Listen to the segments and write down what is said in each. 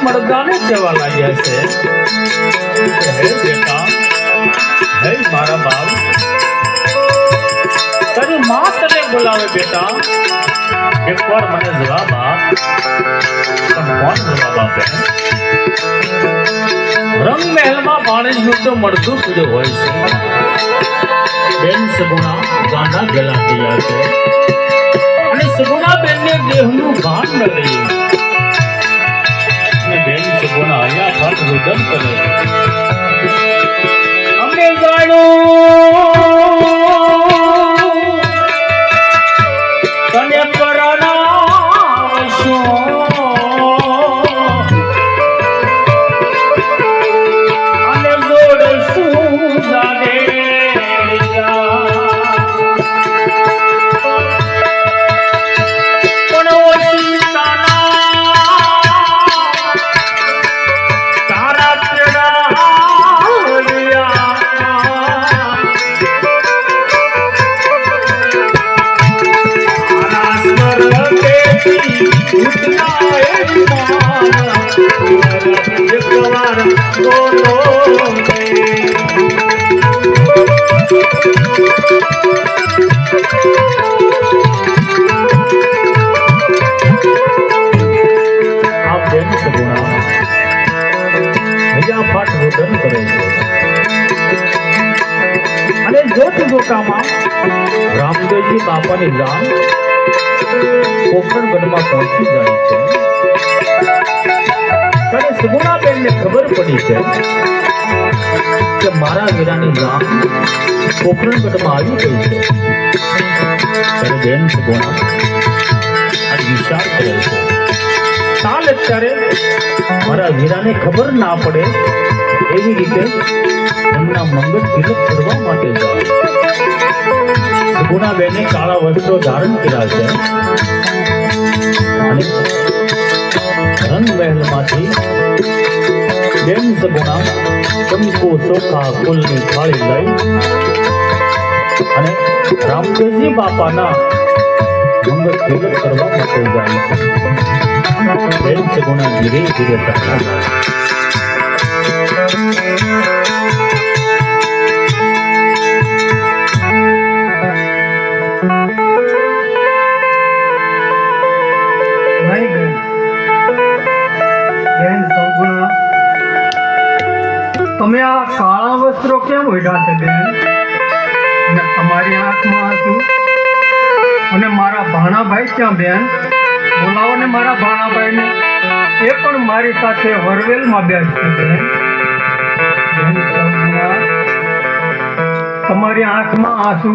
મરદાને કહેવા લાગ્યા છે હે બેટા, હે મારા બાપ, તારી માં તને બોલાવે બેટા. એકવાર મને જવાબ આપ. પણ કોણ જવાબ આપે? રંગ મહેલમાં ભાણેજનું તો મળતું પીડ્યું હોય છે. બેન સગુણા ગાંડા ગેલા તૈયાર છે અને સગુણા બેનને દેહનું ભાન ન લઈ બેન સગુણા અહીંયા ફાટ રુદન કરે. અમે જાણું તને કરાવશું અને જોડશું જાને અને જોત જોતામાં રામદેવજી બાપાની જાન પોખરણગઢમાં પહોંચી જાય છે. ત્યારે સગુણાબેનને ખબર પડી છે કે મારા વીરાની જાન પોખરણગઢમાં આવી ગઈ છે. ત્યારે બેન સગુણા આ વિચાર કરે છે, ચાલ અત્યારે મારા વીરાને ખબર ના પડે એવી રીતે એમના મંગળ તિલક કરવા માટે જાય. સગુણાબેને કાળા વસ્ત્રો ધારણ કર્યા છે અને રંગમહેલમાંથી બેન સગુણા કંકુ ચોખા ફૂલની થાળી લઈ અને રામદેવજી બાપાના મંગળ તિલક કરવા માટે જાય છે. બેન સગુણા ધીરે ધીરે ચાલતા જાય. તમે આ કાળા વસ્ત્રો કેમ ઓઢ્યા છે બેન? અને તમારી આંખમાં આંસુ? અને મારા ભાણાભાઈ ક્યાં બેન? બોલાવો ને મારા ભાણાભાઈને. એ પણ મારી સાથે વરવેલમાં બેસશે બેન. બેન તમારી આંખમાં આંસુ?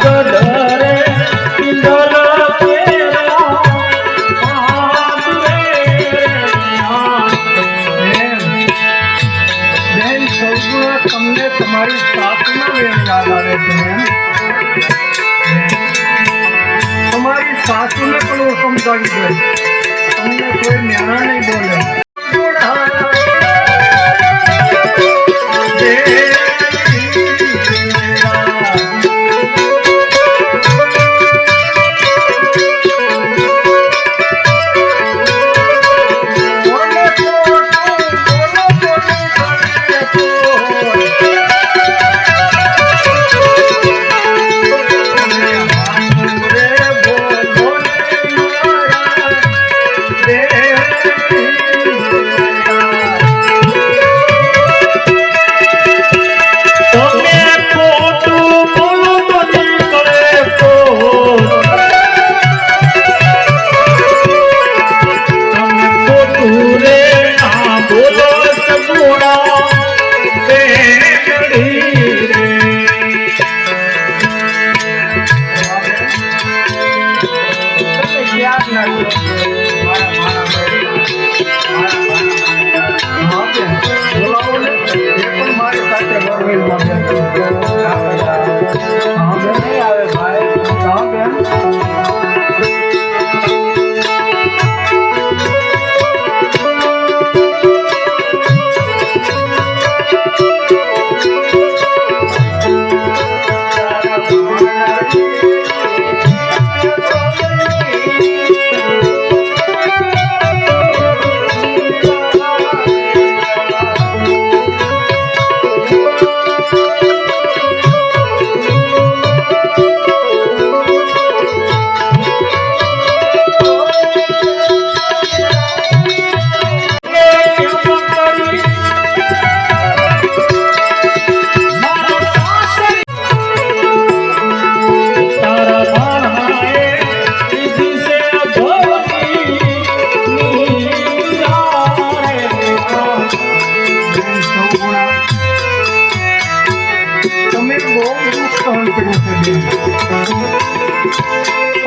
કડરે પિંડલ કેરા આદરે બેન સૌગુણા તમને તમારી સાસુનો વેણ યાદ આવે છે બેન. તમારી સાસુને પણ હું સમજાવી દઈશ. તમને કોઈ ન્યાણા નહીં બોલે.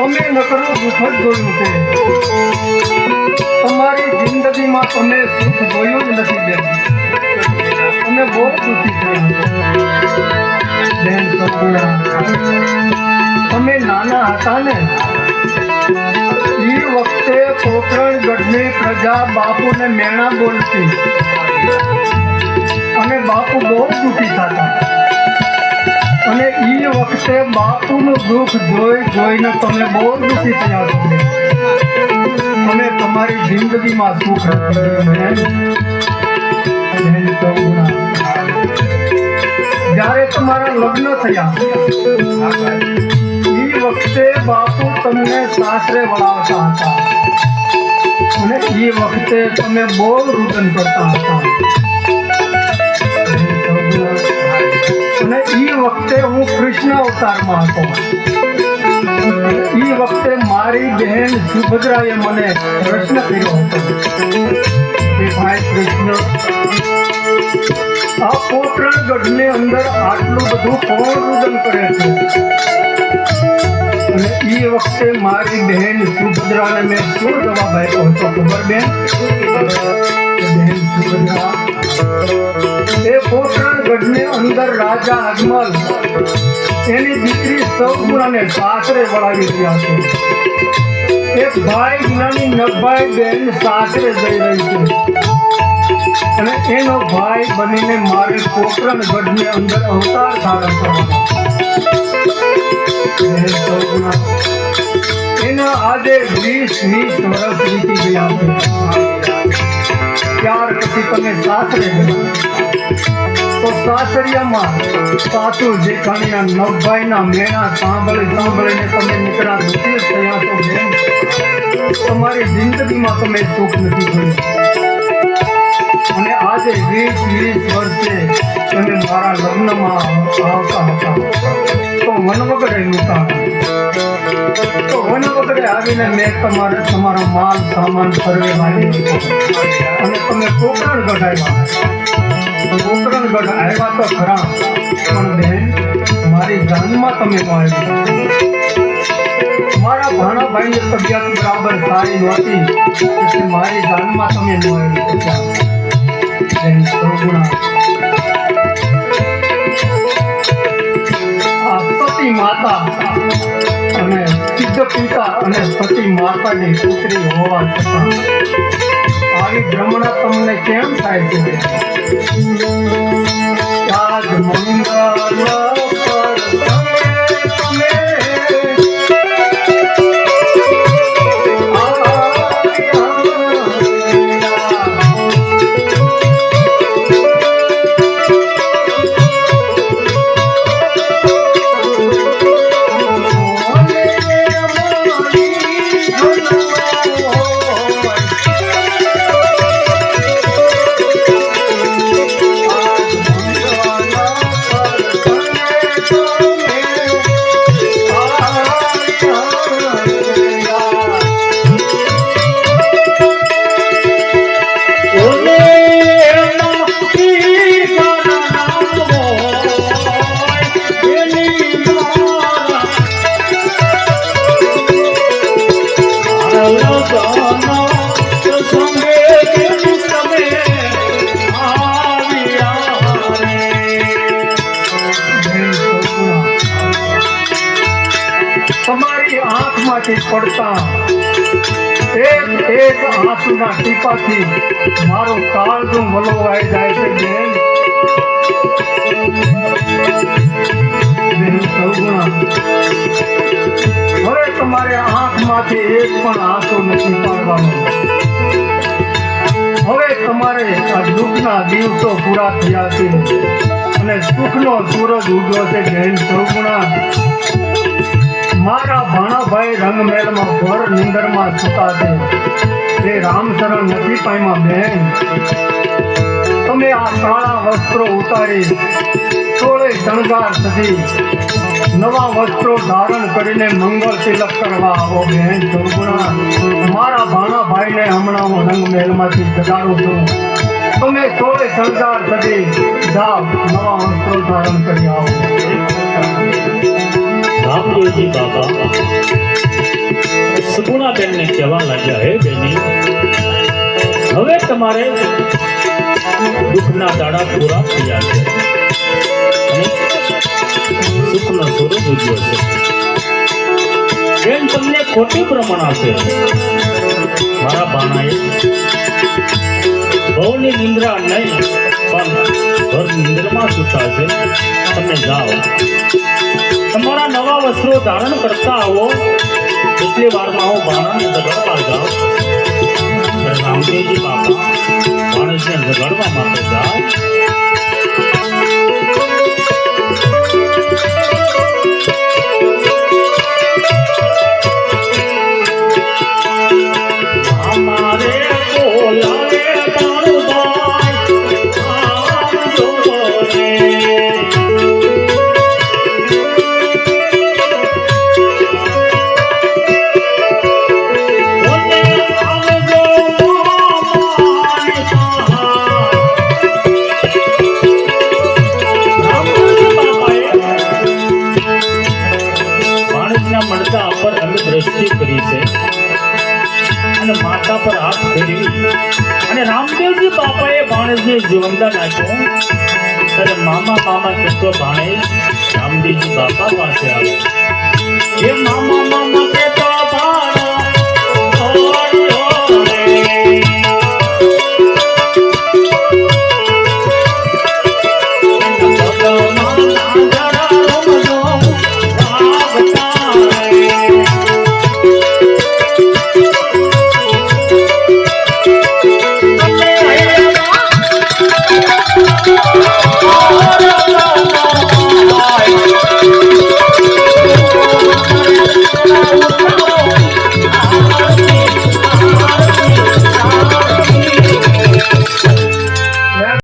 તમે નકરું દુઃખ જ જોયું છે. તમારી જિંદગીમાં તમે સુખ જોયું જ નથી બેન. તમે બહુ દુઃખી થયા બેન સગુણા. તમે નાના હતા ને એ વખતે પોકરણગઢની પ્રજા બાપુને મેણા બોલતી અને બાપુ બહુ દુઃખી થતા. અને એ વખતે બાપુનું દુઃખ જોઈને તમે બહુ દુઃખી થયા છો. તમે તમારી જિંદગીમાં સુખ જ્યારે તમારા લગ્ન થયા એ વખતે બાપુ તમને સાસરે વળાવતા હતા અને એ વખતે તમે બહુ રુદન કરતા હતા. અને એ વખતે હું કૃષ્ણ અવતારમાં હતો. એ વખતે મારી બહેન સુભદ્રાએ મને પ્રશ્ન કર્યો હતો કે ભાઈ કૃષ્ણ, આ પોકરણગઢની અંદર આટલું બધું કોણ રુદન કરે છે? અને એ વખતે મારી બહેન સુભદ્રાને મેં શું જવાબ આપ્યો હતો ખબર બેન? બહેન સુભદ્રા, એ પોકરણગઢની અંદર રાજા અજમલ એની દીકરી સૌગુણાને સાસરે વળાવી રહ્યા છે. એક ભાઈ જ્ઞાની નભાઈ બેન સાસરે જઈ રહી છે અને એનો ભાઈ બનીને મારે પોકરણગઢની અંદર અવતાર ધારણ કરવાનો. એના આજે 20 વર્ષ વીતી ગયા છે. ત્યાર પછી તમે સાસરે ગયા તો સાસરિયામાં સાસુ જેઠાણીના નવભાઈના મેણા સાંભળીને તમે નીકળા દુઃખી થયા છો બેન. તમારી જિંદગીમાં તમે સુખ નથી જોયું અને આજે 20 વર્ષે તમે મારા લગ્નમાં આવતા હતા તો વનવગડે લૂંટા. તો વનવગડે આવીને મેં તમારો માલ સામાન ફરવે લાવી દીધો અને તમે પોકરણગઢ આવ્યા. પોકરણગઢ આવ્યા તો ખરા પણ બેન મારી મારી જાનમાં તમે આવી મારા ભાણા ભાઈની તબિયત બરાબર સારી નહોતી એટલે મારી જાનમાં તમે આવી જય સર્વગુણા સતી માતા અને સિદ્ધ પિતા અને સતી માતાની પુત્રી હોવા છતાં આવી ભ્રમણા તમને કેમ થાય છે આજ મંગલ પર તમે તમારી આંખમાંથી પડતા એક એક આંસુના ટીપાથી મારો કાળજું વલોવાઈ જાય છે બેન સર્વગુણા હવે તમારે આંખમાંથી એક પણ આંસુ નથી પાડવાનો હવે તમારે આ દુઃખના દિવસો પૂરા થયા છે અને સુખનો સૂરજ ઉગ્યો છે બેન સર્વગુણા મારા ભાણાભાઈ રંગમેળમાં ભર નિંદરમાં સુતા છે તે રામશરણ નથી પામ્યા બેન તમે આ કાળા વસ્ત્રો ઉતારી સોળે શણગાર સજી નવા વસ્ત્રો ધારણ કરીને મંગળ તિલક કરવા આવો બેન સર્વગુણા મારા ભાણાભાઈને હમણાં હું રંગમહેલમાંથી જગાડું છું તમે સોળે શણગાર સજી જાઓ નવા વસ્ત્રો ધારણ કરી આવો રામદેવજી બાબા સુગુણાબેન ને કહેવા લાગ્યા હે બેની હવે તમારે દુઃખના દાડા પૂરા થયા છે અને સુખનો સૂરજ ઉગ્યો છે બેન તમને ખોટી પ્રમાણા છે મારા બાણાએ બહુની નિંદ્રા નહીં પણ ભર નિંદ્રમાં સુતા છે તમે જાઓ તમારા નવા વસ્ત્રો ધારણ કરતા આવો એટલી વારમાં હું બાણાને જગાડવા જાઉં રામદેવજી બાપા માણસને જગાડવા માટે જાય અમારે બોલાવે બાણુભાઈ આવજો રે દ્રષ્ટિ કરી છે અને માતા પર હાથ ફેરવી અને રામદેવજી બાપાએ ભાણેજને જીવનદાન આપ્યું ત્યારે મામા મામા કહેતો ભાણેજ રામદેવજી બાપા પાસે આવ્યો એ મામા મામા કહેતો ભાણા Oh,